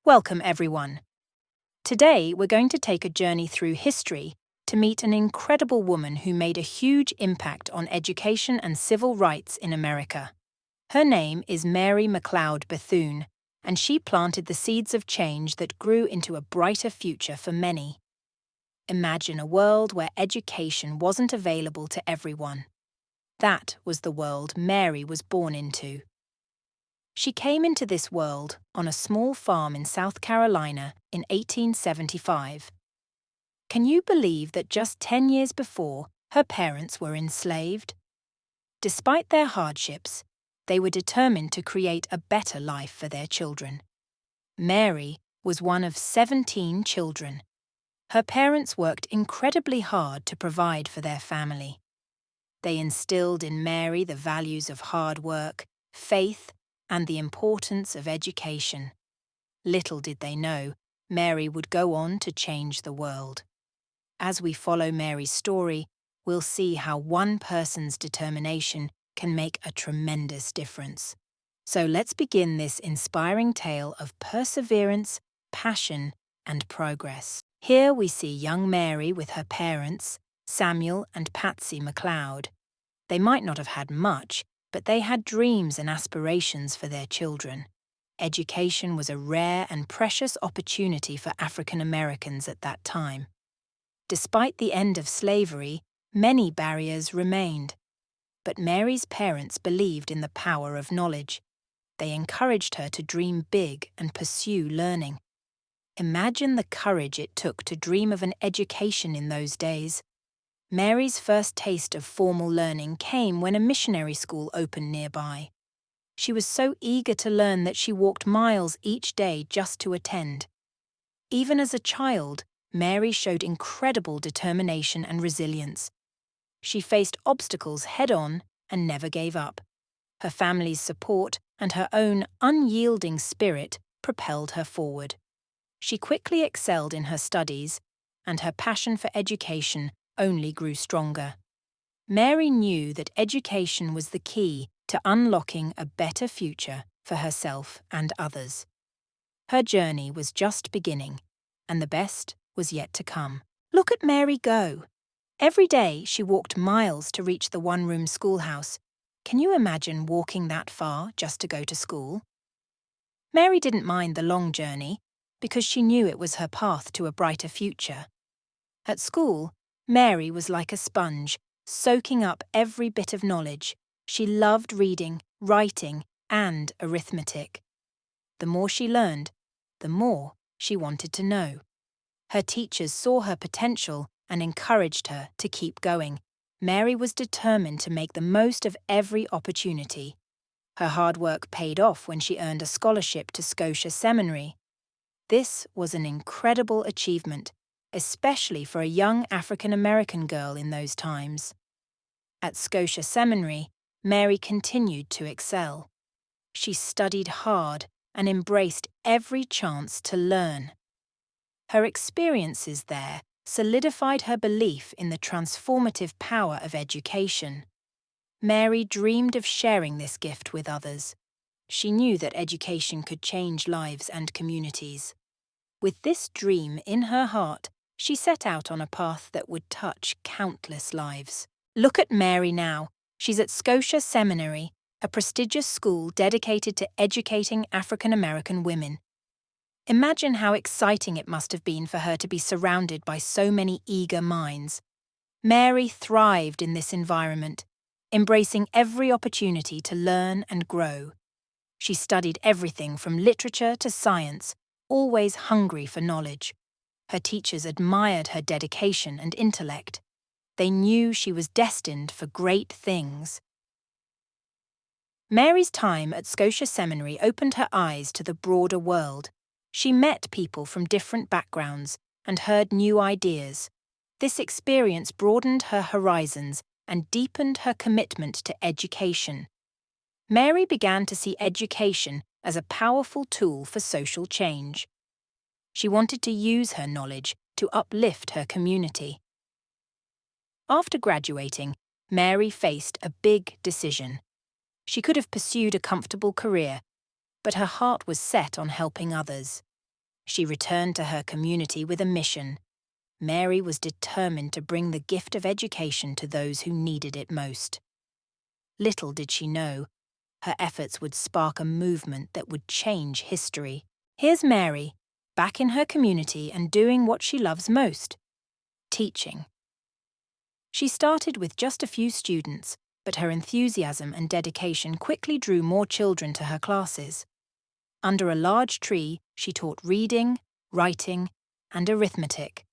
Welcome, everyone. Today, we're going to take a journey through history to meet an incredible woman who made a huge impact on education and civil rights in America. Her name is Mary McLeod Bethune, and she planted the seeds of change that grew into a brighter future for many. Imagine a world where education wasn't available to everyone. That was the world Mary was born into. She came into this world on a small farm in South Carolina in 1875. Can you believe that just 10 years before, her parents were enslaved? Despite their hardships, they were determined to create a better life for their children. Mary was one of 17 children. Her parents worked incredibly hard to provide for their family. They instilled in Mary the values of hard work, faith, and the importance of education. Little did they know, Mary would go on to change the world. As we follow Mary's story, we'll see how one person's determination can make a tremendous difference. So let's begin this inspiring tale of perseverance, passion, and progress. Here we see young Mary with her parents, Samuel and Patsy McLeod. They might not have had much, but they had dreams and aspirations for their children. Education was a rare and precious opportunity for African Americans at that time. Despite the end of slavery, many barriers remained. But Mary's parents believed in the power of knowledge. They encouraged her to dream big and pursue learning. Imagine the courage it took to dream of an education in those days. Mary's first taste of formal learning came when a missionary school opened nearby. She was so eager to learn that she walked miles each day just to attend. Even as a child, Mary showed incredible determination and resilience. She faced obstacles head-on and never gave up. Her family's support and her own unyielding spirit propelled her forward. She quickly excelled in her studies, and her passion for education only grew stronger. Mary knew that education was the key to unlocking a better future for herself and others. Her journey was just beginning, and the best was yet to come. Look at Mary go! Every day she walked miles to reach the one-room schoolhouse. Can you imagine walking that far just to go to school? Mary didn't mind the long journey because she knew it was her path to a brighter future. At school, Mary was like a sponge, soaking up every bit of knowledge. She loved reading, writing, and arithmetic. The more she learned, the more she wanted to know. Her teachers saw her potential and encouraged her to keep going. Mary was determined to make the most of every opportunity. Her hard work paid off when she earned a scholarship to Scotia Seminary. This was an incredible achievement, especially for a young African-American girl in those times. At Scotia Seminary, Mary continued to excel. She studied hard and embraced every chance to learn. Her experiences there solidified her belief in the transformative power of education. Mary dreamed of sharing this gift with others. She knew that education could change lives and communities. With this dream in her heart, she set out on a path that would touch countless lives. Look at Mary now. She's at Scotia Seminary, a prestigious school dedicated to educating African-American women. Imagine how exciting it must have been for her to be surrounded by so many eager minds. Mary thrived in this environment, embracing every opportunity to learn and grow. She studied everything from literature to science, always hungry for knowledge. Her teachers admired her dedication and intellect. They knew she was destined for great things. Mary's time at Scotia Seminary opened her eyes to the broader world. She met people from different backgrounds and heard new ideas. This experience broadened her horizons and deepened her commitment to education. Mary began to see education as a powerful tool for social change. She wanted to use her knowledge to uplift her community. After graduating, Mary faced a big decision. She could have pursued a comfortable career, but her heart was set on helping others. She returned to her community with a mission. Mary was determined to bring the gift of education to those who needed it most. Little did she know, her efforts would spark a movement that would change history. Here's Mary, back in her community and doing what she loves most: teaching. She started with just a few students, but her enthusiasm and dedication quickly drew more children to her classes. Under a large tree, she taught reading, writing, and arithmetic.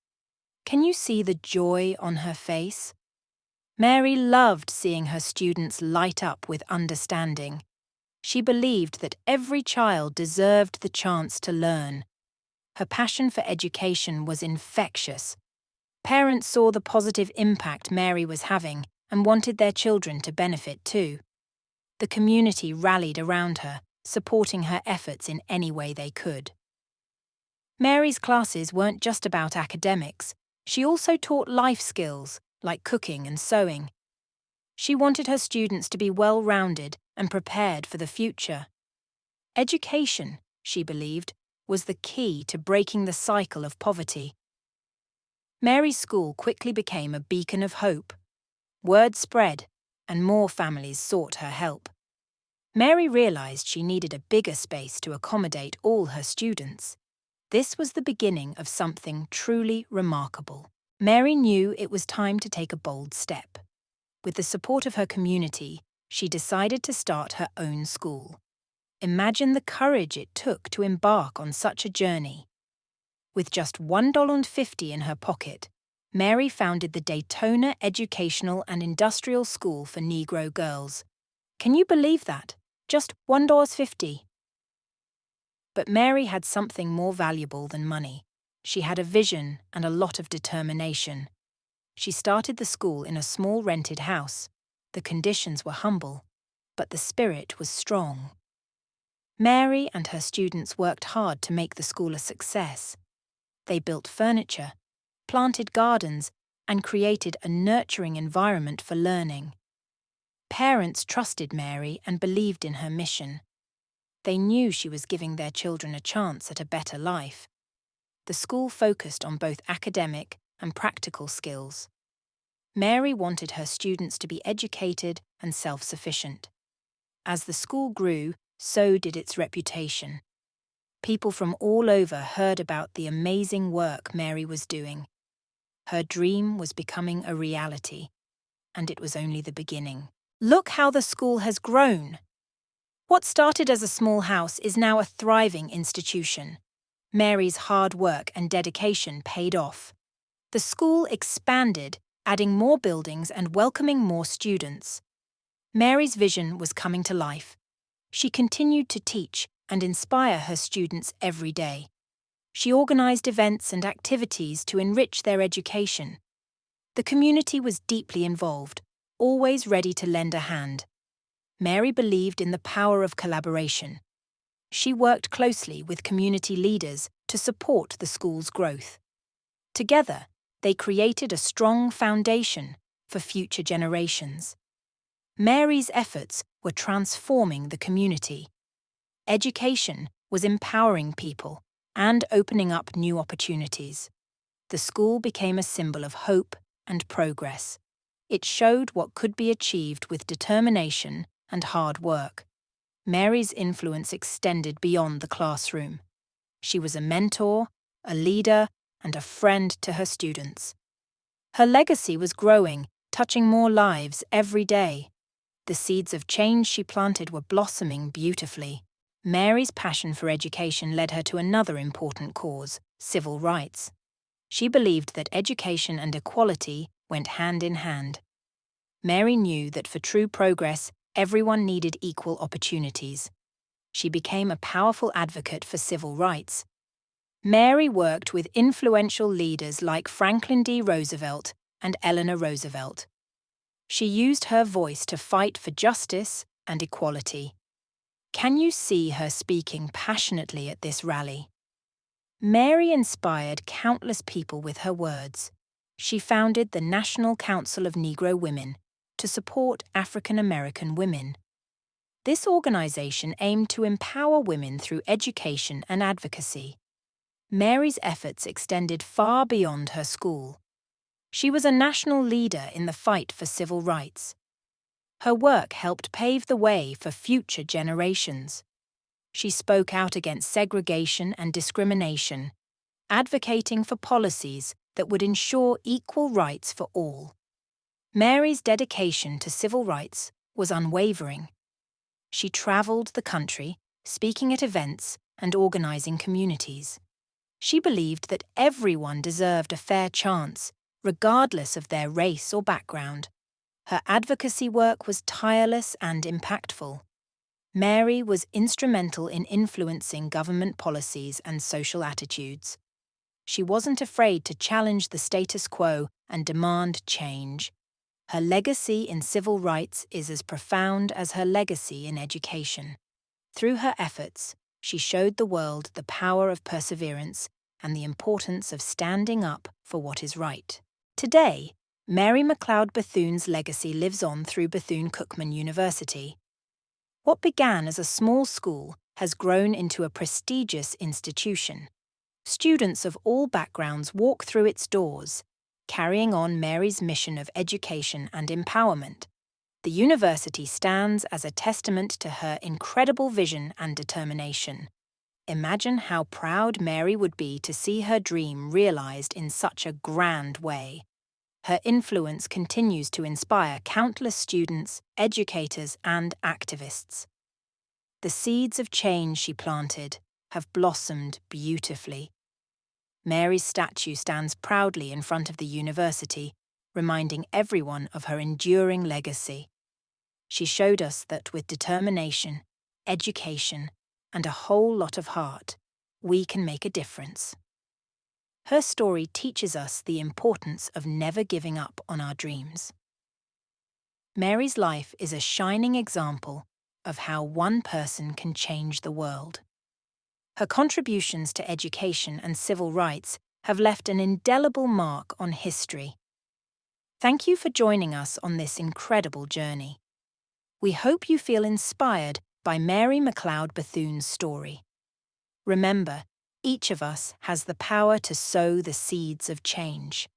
Can you see the joy on her face? Mary loved seeing her students light up with understanding. She believed that every child deserved the chance to learn. Her passion for education was infectious. Parents saw the positive impact Mary was having and wanted their children to benefit too. The community rallied around her, supporting her efforts in any way they could. Mary's classes weren't just about academics. She also taught life skills, like cooking and sewing. She wanted her students to be well-rounded and prepared for the future. Education, she believed, was the key to breaking the cycle of poverty. Mary's school quickly became a beacon of hope. Word spread, and more families sought her help. Mary realized she needed a bigger space to accommodate all her students. This was the beginning of something truly remarkable. Mary knew it was time to take a bold step. With the support of her community, she decided to start her own school. Imagine the courage it took to embark on such a journey. With just $1.50 in her pocket, Mary founded the Daytona Educational and Industrial School for Negro girls. Can you believe that? Just $1.50. But Mary had something more valuable than money. She had a vision and a lot of determination. She started the school in a small rented house. The conditions were humble, but the spirit was strong. Mary and her students worked hard to make the school a success. They built furniture, planted gardens, and created a nurturing environment for learning. Parents trusted Mary and believed in her mission. They knew she was giving their children a chance at a better life. The school focused on both academic and practical skills. Mary wanted her students to be educated and self-sufficient. As the school grew, so did its reputation. People from all over heard about the amazing work Mary was doing. Her dream was becoming a reality, and it was only the beginning. Look how the school has grown. What started as a small house is now a thriving institution. Mary's hard work and dedication paid off. The school expanded, adding more buildings and welcoming more students. Mary's vision was coming to life. She continued to teach and inspire her students every day. She organized events and activities to enrich their education. The community was deeply involved, always ready to lend a hand. Mary believed in the power of collaboration. She worked closely with community leaders to support the school's growth. Together, they created a strong foundation for future generations. Mary's efforts were transforming the community. Education was empowering people and opening up new opportunities. The school became a symbol of hope and progress. It showed what could be achieved with determination and hard work. Mary's influence extended beyond the classroom. She was a mentor, a leader, and a friend to her students. Her legacy was growing, touching more lives every day. The seeds of change she planted were blossoming beautifully. Mary's passion for education led her to another important cause: civil rights. She believed that education and equality went hand in hand. Mary knew that for true progress, everyone needed equal opportunities. She became a powerful advocate for civil rights. Mary worked with influential leaders like Franklin D. Roosevelt and Eleanor Roosevelt. She used her voice to fight for justice and equality. Can you see her speaking passionately at this rally? Mary inspired countless people with her words. She founded the National Council of Negro Women to support African American women. This organization aimed to empower women through education and advocacy. Mary's efforts extended far beyond her school. She was a national leader in the fight for civil rights. Her work helped pave the way for future generations. She spoke out against segregation and discrimination, advocating for policies that would ensure equal rights for all. Mary's dedication to civil rights was unwavering. She traveled the country, speaking at events and organizing communities. She believed that everyone deserved a fair chance, regardless of their race or background. Her advocacy work was tireless and impactful. Mary was instrumental in influencing government policies and social attitudes. She wasn't afraid to challenge the status quo and demand change. Her legacy in civil rights is as profound as her legacy in education. Through her efforts, she showed the world the power of perseverance and the importance of standing up for what is right. Today, Mary McLeod Bethune's legacy lives on through Bethune-Cookman University. What began as a small school has grown into a prestigious institution. Students of all backgrounds walk through its doors, carrying on Mary's mission of education and empowerment. The university stands as a testament to her incredible vision and determination. Imagine how proud Mary would be to see her dream realized in such a grand way. Her influence continues to inspire countless students, educators, and activists. The seeds of change she planted have blossomed beautifully. Mary's statue stands proudly in front of the university, reminding everyone of her enduring legacy. She showed us that with determination, education, and a whole lot of heart, we can make a difference. Her story teaches us the importance of never giving up on our dreams. Mary's life is a shining example of how one person can change the world. Her contributions to education and civil rights have left an indelible mark on history. Thank you for joining us on this incredible journey. We hope you feel inspired by Mary McLeod Bethune's story. Remember, each of us has the power to sow the seeds of change.